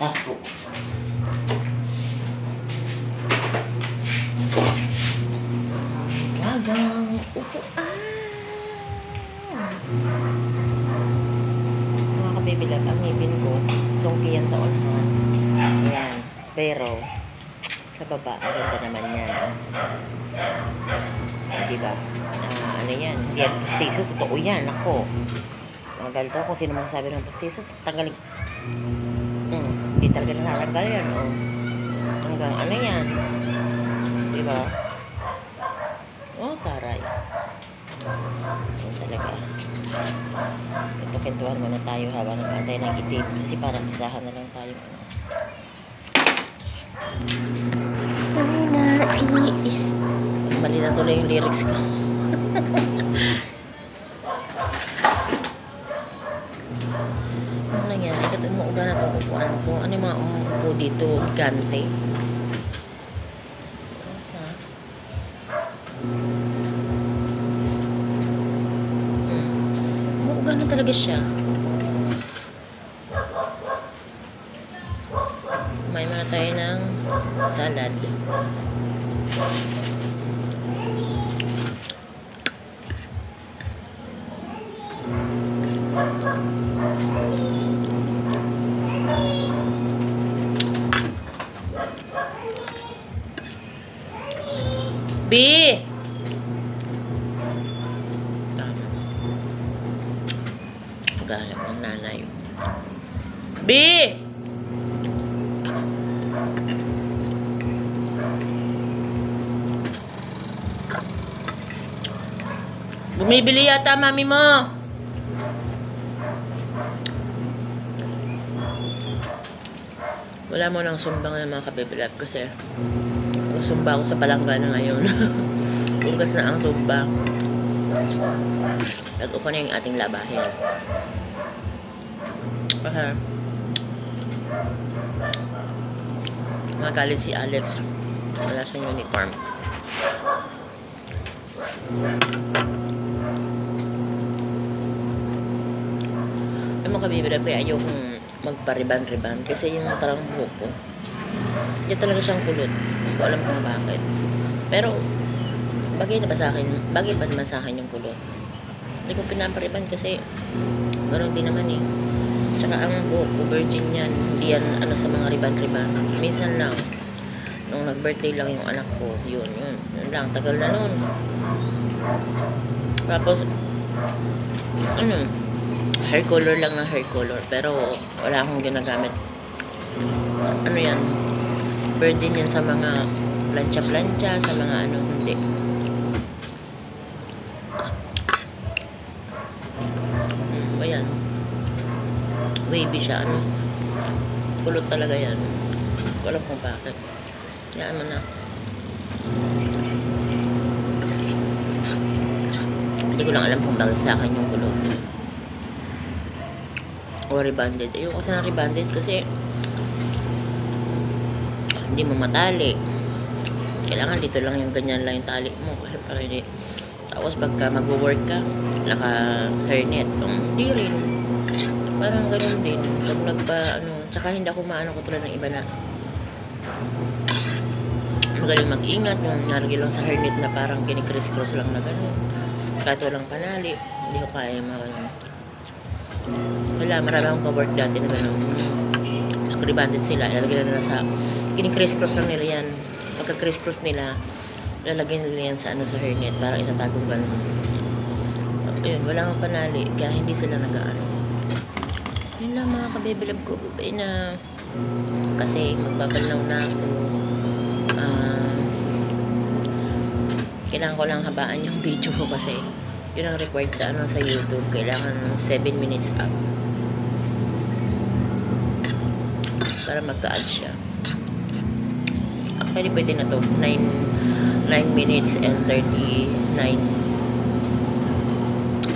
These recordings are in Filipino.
Tapo. Gagang upuan. Mga kabibilag, ang ngipin ko, sungki yan sa unahan. Ayan. Pero, sa baba, ang ganda naman yan. Diba? Ano yan? Hindi yan pustiso. Totoo yan. Ako. Magalit ako. Sino magsasabi ng pustiso? Tanggalin. Hindi talaga nakatanggal yan. Hanggang ano yan? Diba? Taray. Yan talaga. Ito, kentuhan muna tayo habang nag-antay ng itim. Kasi parang isahan na lang tayo. Naiis. Mali na tuloy yung lyrics ko. Ano nangyari? Ba't umuuga na itong upuan ko? Ano yung mga umuupo dito? Gante? Umuuga na talaga siya. Kumain muna tayo ng salad. B! Gahanap ng nanay. B! Bumibili yata mami mo. Wala mo nang sumbang ng mga kabibilab kasi sumba ako sa palanggana ngayon. Bukas na ang sumba. Nag-upo na yung ating labahin. Magalit si Alex. Wala siyang uniform. Yung mga kabibilab kaya ayokong magpariban-riban kasi yung parang buhok ko hindi talaga siyang kulot. Hindi ko alam kung bakit, pero bagay na ba sa akin, bagay pa naman sa akin yung kulot. Hindi ko pinapariban kasi ganoon din naman eh. Tsaka ang buhok ko virgin yan, hindi yan ano sa mga riban-riban. Minsan lang nung nag-birthday lang yung anak ko, yun lang, tagal na nun. Tapos ano, hair color lang ng hair color, pero wala akong ginagamit. Ano yan, virgin yan sa mga plancha-plancha, sa mga ano, hindi. Ayan, wavy siya, ano, kulot talaga yan. Hindi ko alam kung bakit. Yan mo na. Hindi ko lang alam kung bakit sa akin yung kulot o rebanded. Ayoko kasi ng rebanded kasi hindi mo matali. Kailangan dito lang yung ganyan lang yung tali mo. Para hindi. Tapos pagka mag-work ka, naka hairnet. Hindi rin. Parang ganun din. Pag tsaka hindi ako maano ko tulad ng iba na magaling mag-ingat. Yung nalagay lang sa hairnet na parang kinikris-cross lang na ganun. Kahit walang panali, hindi ko kaya mga ganun. Wala, marami akong ka-work dati na gano'n. Nag-rebanded sila. Ilalagay na sa kini-criss-cross lang nila yan. Pagka-criss-cross nila, ilalagay nila yan sa sa hairnet. Parang itatagong gano'n. Ayun, wala akong panali. Kaya hindi sila nag-ano. Yun lang mga kabebilab ko. Na kasi magbabalaw na ako. Kailangan ko lang habaan yung video ko kasi yun ang required sa sa YouTube. Kailangan 7 minutes up para magka-add siya. Actually pwede na to 9 minutes and 39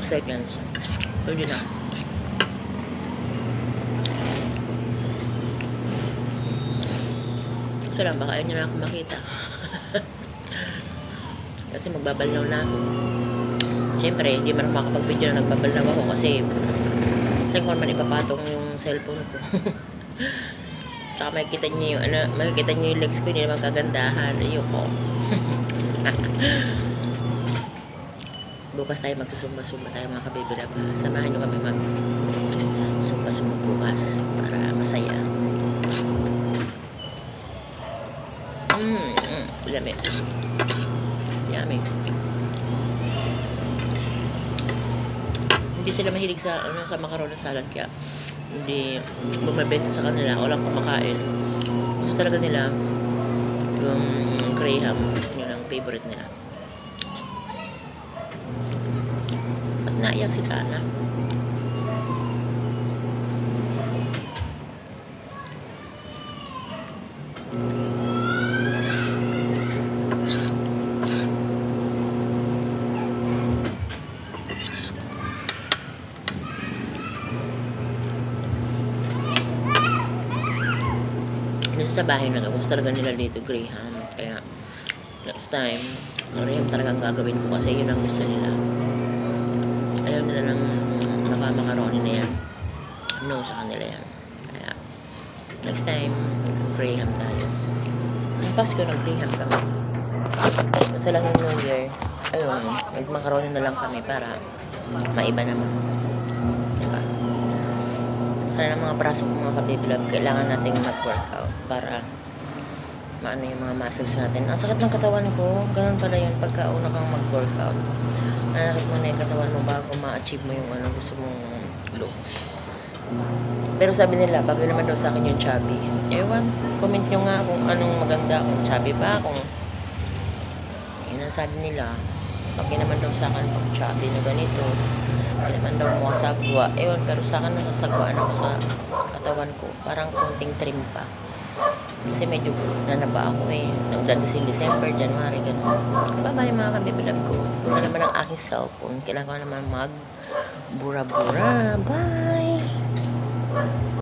seconds. Pwede na. So lang, baka yun na ako makita. Kasi magbabalaw na ako. Siyempre, hindi man makakapag-video na nagbabalaw ako kasi saan ko naman ipapatong yung cellphone ko. Tsaka makikita niyo yung, makikita niyo yung legs ko, hindi naman kagandahan. Ayoko. Bukas tayo magsusumba-sumba tayo mga kababy love. Samahan nyo kami mag-sumba-sumba bukas para masaya. Lamig. Yummy. Hindi sila mahilig sa sa macaroni salad, kaya hindi bumibenta sa kanila. Walang kumakain. Gusto talaga nila yung Graham. Yun ang favorite nila. Ba't naiyak si Tana? Sa bahay na gusto talaga nila dito Graham, kaya next time Graham talagang gagawin ko kasi yun ang gusto nila. Ayaw nila ng macaroni na yan, no sa kanila yan, kaya next time Graham tayo. Ang Pasko ng Graham kami, basta lang yung New Year ayun, mag-macaroni na lang kami para maiba naman, diba? Sana ng mga braso ko mga kababy love, kailangan nating mag-workout para maano yung mga muscles natin. Ang sakit ng katawan ko, ganun pala yun pagka una kang mag-workout. Nanakit mo na yung katawan mo bago ma-achieve mo yung gusto mong looks. Pero sabi nila, bagay naman daw sa akin yung chubby. Ewan, comment nyo nga kung anong maganda, kung chubby ba, kung yun ang sabi nila. Bagay naman daw sa akin pag chubby na ganito. Hindi naman daw mo sagwa. Ewan, pero sa akin nasasagwaan ako sa katawan ko. Parang konting trim pa. Kasi medyo nanaba ako nagdadasil December, January, gano'n. Bye-bye mga kabibilab ko. Wala naman ang aking cellphone. Kailangan ko naman mag bura-bura. Bye!